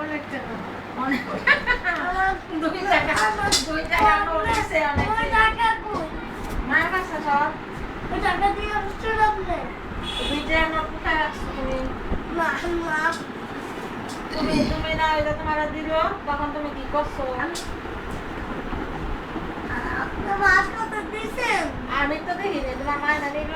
অনেক টাকা অনেক 2 টাকা 2 টাকা নোট আছে অনেক মায়ের কাছে সব ওই টাকা দিয়ে আসছে না আপনি 2 টাকা নোট কোথায় রাখছো তুমি না না তুমি না এটা তোমার দিল তখন তুমি কি করছো আপনি মাছ কত দিয়েছেন আমি তো দেখিনি তোমার মায়ের না দিল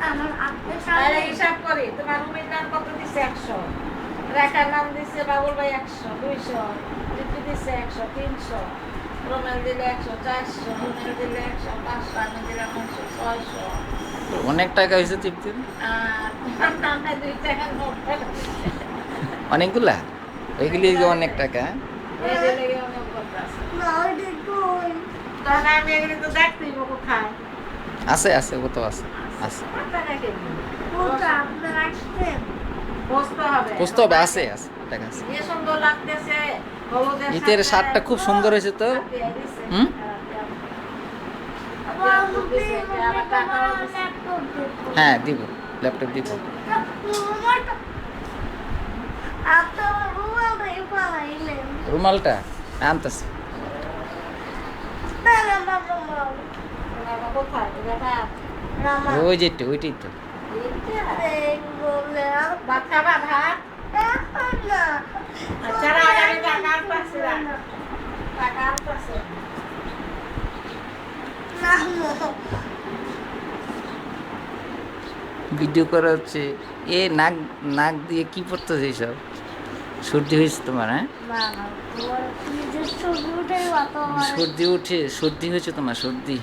আমার আপনার তাহলে সাথে হিসাব করি তোমার রুমের নাম কত দিছে 100 রেখার নাম দিছে বাবুল ভাই 100 200 লিপি দিছে 100 300 রোমেল দিলে 100 400 রুমেল দিলে 100 500 আমি দিলাম 600 অনেক টাকা হয়েছে তৃপ্তি আর তোমার নামে 2 টাকা নোট দিছে অনেকগুলা ওইগুলি অনেক টাকা এই যে লেগে অনেক কথা আছে না ওইটা কই তখন আমি এগুলি তো দেখতেই কোথায় আছে আছে কত আছে আছে টাকা কেমন ওটা আপনি রাখছেন বসতে হবে বুঝতে হবে আছে আছে টাকা আছে যে সুন্দর লাগতেছে হলুদের ঈদের সাথে শার্টটা খুব সুন্দর হয়েছে তো দিয়ে দিছে। হুম? আমার মুখে আমার ল্যাপটপ দেখো হ্যাঁ দিব ল্যাপটপ দিব আপনার রুমাল দিয়ে পালাইলেন রুমালটা আনতেছি না না না রুমাল বাবা কোথায় বাবা রামা ওই যেটা ওইটাই তো বলে ভাত খাবা ভাত এখন না আচ্ছা আমি টাকা পাচ্ছি না টাকা পাচ্ছি না ভিডিও করা হচ্ছে এ নাক নাক দিয়ে কি পড়তেছে এইসব সর্দি হয়েছে তোমার হ্যাঁ না না তোমার নিজের ছবিটাই বাতো সর্দি হয়েছে তোমার সর্দি